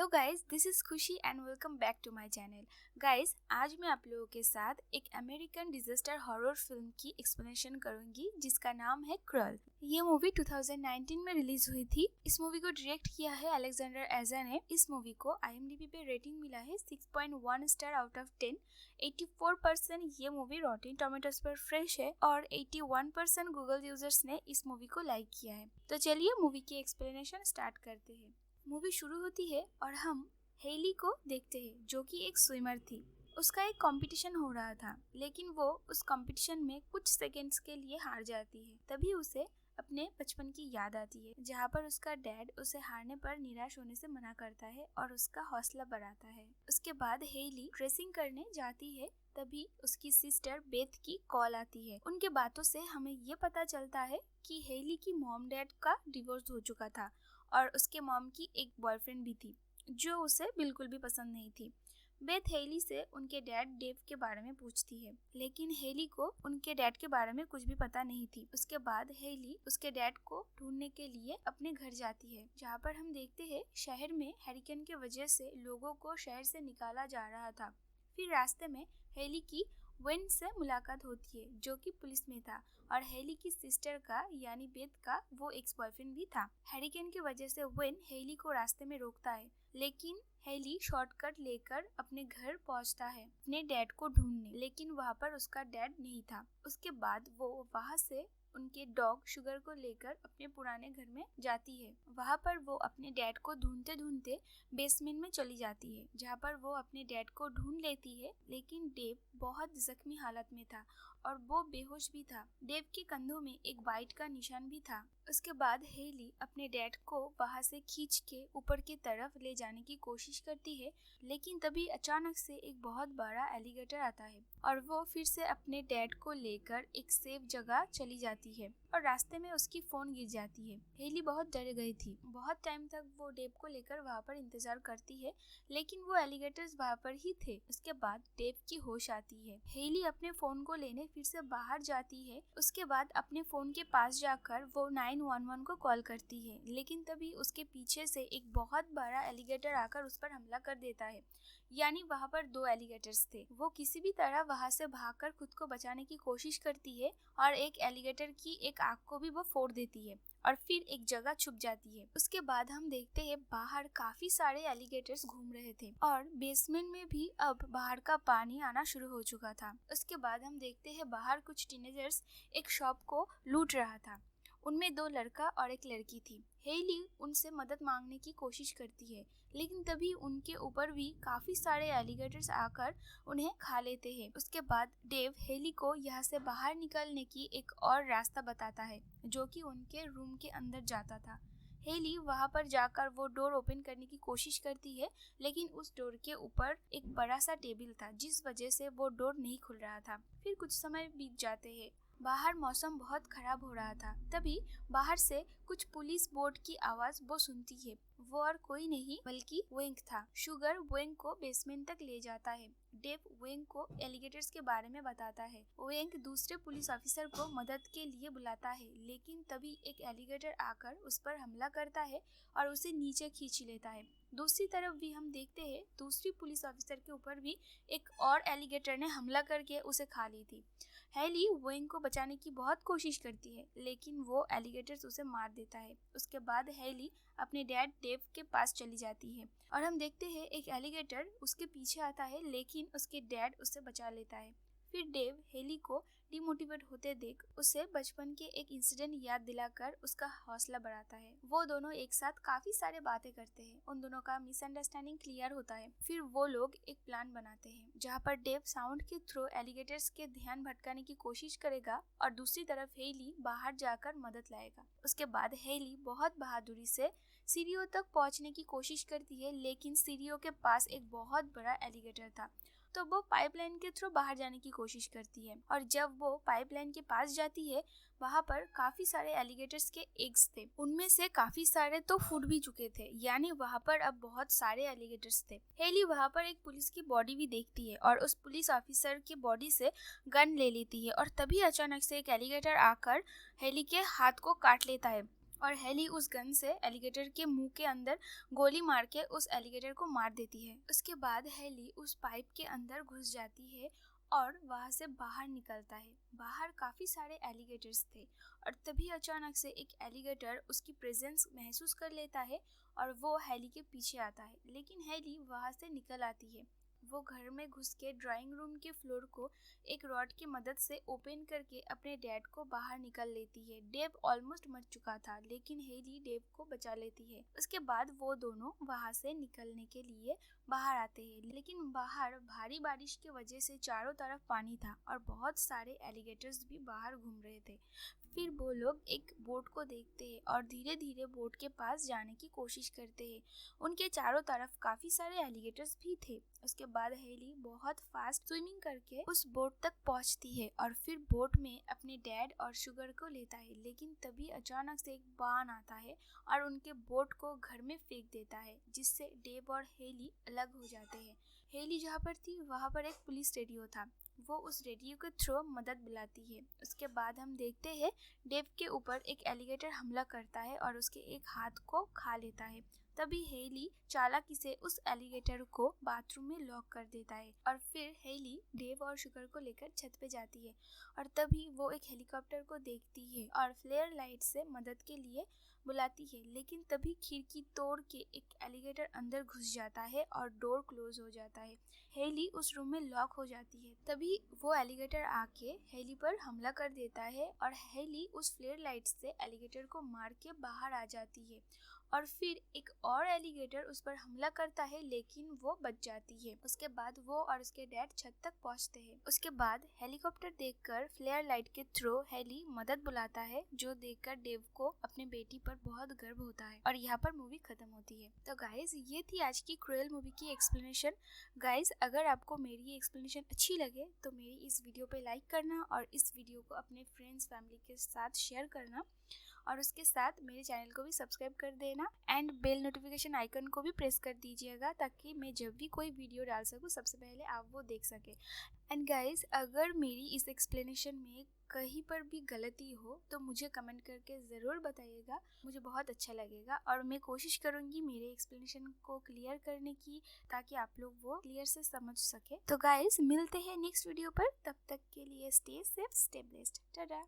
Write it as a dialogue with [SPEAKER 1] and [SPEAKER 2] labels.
[SPEAKER 1] Hello guys, this is Khushi and welcome back to my channel. Guys, आज मैं आप लोगों के साथ एक अमेरिकन डिजास्टर हॉरर फिल्म की एक्सप्लेनेशन करूंगी जिसका नाम है क्रल। ये मूवी 2019 में रिलीज हुई थी। इस मूवी को डायरेक्ट किया है अलेक्जेंडर एजा ने। इस मूवी को IMDb पे रेटिंग मिला है 6.1 स्टार आउट ऑफ 10। 84% ये मूवी रॉटेन टोमेटोज पर फ्रेश है और 81% गूगल यूजर्स ने इस मूवी को लाइक किया है। तो चलिए मूवी की एक्सप्लेनेशन स्टार्ट करते हैं। मूवी शुरू होती है और हम हेली को देखते हैं जो कि एक स्विमर थी। उसका एक कंपटीशन हो रहा था, लेकिन वो उस कंपटीशन में कुछ सेकंड्स के लिए हार जाती है। तभी उसे अपने बचपन की याद आती है जहाँ पर उसका डैड उसे हारने पर निराश होने से मना करता है और उसका हौसला बढ़ाता है। उसके बाद हेली ड्रेसिंग करने जाती है, तभी उसकी सिस्टर बेथ की कॉल आती है। उनके बातों से हमें ये पता चलता है कि हेली की मॉम डैड का डिवोर्स हो चुका था और उसके मॉम की एक बॉयफ्रेंड भी थी जो उसे बिल्कुल भी पसंद नहीं थी। बेथ हेली से उनके डैड डेव के बारे में पूछती है, लेकिन हेली को उनके डैड के बारे में कुछ भी पता नहीं थी। उसके बाद हेली उसके डैड को ढूंढने के लिए अपने घर जाती है, जहाँ पर हम देखते हैं शहर में हरिकेन के वजह से लोगों को शहर से निकाला जा रहा था। फिर रास्ते में हेली की वेन से मुलाकात होती है जो कि पुलिस में था और हेली की सिस्टर का यानी बेथ का वो एक्स बॉयफ्रेंड भी था। हरिकेन की वजह से वेन हेली को रास्ते में रोकता है, लेकिन हेली शॉर्टकट लेकर अपने घर पहुंचता है अपने डैड को ढूंढने, लेकिन वहां पर उसका डैड नहीं था। उसके बाद वो वहां से उनके डॉग शुगर को लेकर अपने पुराने घर में जाती है। वहां पर वो अपने डैड को ढूंढते ढूंढते बेसमेंट में चली जाती है, जहाँ पर वो अपने डैड को ढूंढ लेती है, लेकिन डेव बहुत जख्मी हालत में था और वो बेहोश भी था। डेव के कंधों में एक बाइट का निशान भी था। उसके बाद हेली अपने डैड को वहां से खींच के ऊपर की तरफ ले जाने की कोशिश करती है, लेकिन तभी अचानक से एक बहुत बड़ा एलिगेटर आता है और वो फिर से अपने डैड को लेकर एक सेफ जगह चली जाती है और रास्ते में उसकी फोन गिर जाती है। हेली बहुत डर गई थी। बहुत टाइम तक वो डेव को लेकर वहाँ पर इंतजार करती है, लेकिन वो एलिगेटर्स वहाँ पर ही थे। उसके बाद डेव की होश आती है। हेली अपने फोन को लेने फिर से बाहर जाती है। उसके बाद अपने फोन के पास जाकर वो 911 को कॉल करती है, लेकिन तभी उसके पीछे से एक बहुत बड़ा एलिगेटर आकर उस पर हमला कर देता है। यानी वहाँ पर 2 एलिगेटर्स थे। वो किसी भी तरह वहाँ से भागकर खुद को बचाने की कोशिश करती है और एक एलिगेटर की एक आंख को भी वो फोड़ देती है और फिर एक जगह छुप जाती है। उसके बाद हम देखते हैं बाहर काफी सारे एलिगेटर्स घूम रहे थे और बेसमेंट में भी अब बाहर का पानी आना शुरू हो चुका था। उसके बाद हम देखते हैं बाहर कुछ टीनेजर्स एक शॉप को लूट रहा था। उनमें 2 लड़का और एक लड़की थी। हेली उनसे मदद मांगने की कोशिश करती है, लेकिन तभी उनके ऊपर भी काफी सारे एलिगेटर्स आकर उन्हें खा लेते हैं। उसके बाद डेव हेली को यहाँ से बाहर निकलने की एक और रास्ता बताता है जो कि उनके रूम के अंदर जाता था। हेली वहां पर जाकर वो डोर ओपन करने की कोशिश करती है, लेकिन उस डोर के ऊपर एक बड़ा सा टेबल था जिस वजह से वो डोर नहीं खुल रहा था। फिर कुछ समय बीत जाते हैं। बाहर मौसम बहुत खराब हो रहा था। तभी बाहर से कुछ पुलिस बोट की आवाज वो सुनती है। वो और कोई नहीं बल्कि वेंग था। शुगर वेंग को बेसमेंट तक ले जाता है। डेव वेंग को एलिगेटर्स के बारे में बताता है। वेंग दूसरे पुलिस ऑफिसर को मदद के लिए बुलाता है, लेकिन तभी एक एलिगेटर आकर उस पर हमला करता है और उसे नीचे खींच लेता है। दूसरी तरफ भी हम देखते हैं दूसरी पुलिस ऑफिसर के ऊपर भी एक और एलिगेटर ने हमला करके उसे खा ली थी। हेली वेंग को बचाने की बहुत कोशिश करती है, लेकिन वो एलिगेटर्स उसे मार देता है। उसके बाद हेली अपने डैड डेव के पास चली जाती है और हम देखते हैं एक एलिगेटर उसके पीछे आता है, लेकिन उसके डैड उसे बचा लेता है। फिर डेव हेली को डिमोटिवेट होते देख उसे बचपन के एक इंसिडेंट याद दिलाकर उसका हौसला बढ़ाता है। वो दोनों एक साथ काफी सारे बातें करते हैं। उन दोनों का मिसअंडरस्टैंडिंग क्लियर होता है। फिर वो लोग एक प्लान बनाते हैं जहाँ पर डेव साउंड के थ्रू एलिगेटर्स के ध्यान भटकाने की कोशिश करेगा और दूसरी तरफ हेली बाहर जाकर मदद लाएगा। उसके बाद हेली बहुत बहादुरी से सीढ़ियों तक पहुंचने की कोशिश करती है, लेकिन सीढ़ियों के पास एक बहुत बड़ा एलिगेटर था, तो वो पाइपलाइन के थ्रू बाहर जाने की कोशिश करती है। और जब वो पाइपलाइन के पास जाती है, वहाँ पर काफी सारे एलिगेटर्स के एग्स थे। उनमें से काफी सारे तो फूट भी चुके थे, यानी वहाँ पर अब बहुत सारे एलिगेटर्स थे। हेली वहाँ पर एक पुलिस की बॉडी भी देखती है और उस पुलिस ऑफिसर की बॉडी से गन ले लेती है और तभी अचानक से एक एलिगेटर आकर हेली के हाथ को काट लेता है और हेली उस गन से एलिगेटर के मुंह के अंदर गोली मार के उस एलिगेटर को मार देती है। उसके बाद हेली उस पाइप के अंदर घुस जाती है और वहां से बाहर निकलता है। बाहर काफी सारे एलिगेटर्स थे और तभी अचानक से एक एलिगेटर उसकी प्रेजेंस महसूस कर लेता है और वो हेली के पीछे आता है, लेकिन हेली वहां से निकल आती है। वो घर में घुस के ड्राइंग रूम के फ्लोर को एक रॉड की मदद से ओपन करके अपने डैड को बाहर निकाल लेती है। डेव ऑलमोस्ट मर चुका था, लेकिन हेली डेव को बचा लेती है। उसके बाद वो दोनों वहां से निकलने के लिए बाहर आते हैं, लेकिन बाहर भारी बारिश की वजह से चारों तरफ पानी था और बहुत सारे एलिगेटर्स भी बाहर घूम रहे थे। फिर वो लोग एक बोट को देखते हैं और धीरे धीरे बोट के पास जाने की कोशिश करते हैं। उनके चारों तरफ काफी सारे एलिगेटर्स भी थे। उसके बाद हेली बहुत फास्ट स्विमिंग करके उस बोट तक पहुंचती है और फिर बोट में अपने डैड और शुगर को लेता है, लेकिन तभी अचानक से एक बाण आता है और उनके बोट को घर में फेंक देता है, जिससे डेव और हेली अलग हो जाते हैं। हेली जहाँ पर थी वहाँ पर एक पुलिस रेडियो था। वो उस रेडियो के थ्रू मदद बुलाती है। उसके बाद हम देखते हैं डेव के ऊपर एक एलिगेटर हमला करता है और उसके एक हाथ को खा लेता है। तभी हेली चालाकी से उस एलिगेटर को बाथरूम में लॉक कर देता है और फिर हेली डेव और शुगर को लेकर छत पे जाती है और तभी वो एक हेलीकॉप्टर को देखती है और फ्लेयर लाइट से मदद के लिए बुलाती है, लेकिन तभी खिड़की तोड़ के एक एलिगेटर अंदर घुस जाता है और डोर क्लोज हो जाता है। हेली उस रूम में लॉक हो जाती है। तभी वो एलिगेटर आके हेली पर हमला कर देता है और हेली उस फ्लेयर लाइट से एलिगेटर को मार के बाहर आ जाती है और फिर एक और एलिगेटर उस पर हमला करता है, लेकिन वो बच जाती है। उसके बाद वो और उसके डैड छत तक पहुंचते हैं। उसके बाद हेलीकॉप्टर देखकर फ्लेयर लाइट के थ्रू हेली मदद बुलाता है, जो देखकर डेव को अपने बेटी पर बहुत गर्व होता है और यहाँ पर मूवी खत्म होती है। तो गाइज ये थी आज की क्रूएल मूवी की एक्सप्लेनेशन। गाइज अगर आपको मेरी ये एक्सप्लेनेशन अच्छी लगे तो मेरी इस वीडियो पे लाइक करना और इस वीडियो को अपने फ्रेंड्स फैमिली के साथ शेयर करना और उसके साथ मेरे चैनल को भी सब्सक्राइब कर देना एंड बेल नोटिफिकेशन आइकन को भी प्रेस कर दीजिएगा, ताकि मैं जब भी कोई वीडियो डाल सकूँ सबसे पहले आप वो देख सके। एंड गाइज अगर मेरी इस एक्सप्लेनेशन में कहीं पर भी गलती हो तो मुझे कमेंट करके ज़रूर बताइएगा, मुझे बहुत अच्छा लगेगा और मैं कोशिश करूँगी मेरे एक्सप्लेनेशन को क्लियर करने की, ताकि आप लोग वो क्लियर से समझ सके। तो गाइज मिलते हैं नेक्स्ट वीडियो पर, तब तक के लिए stay safe, stay blessed, Tata.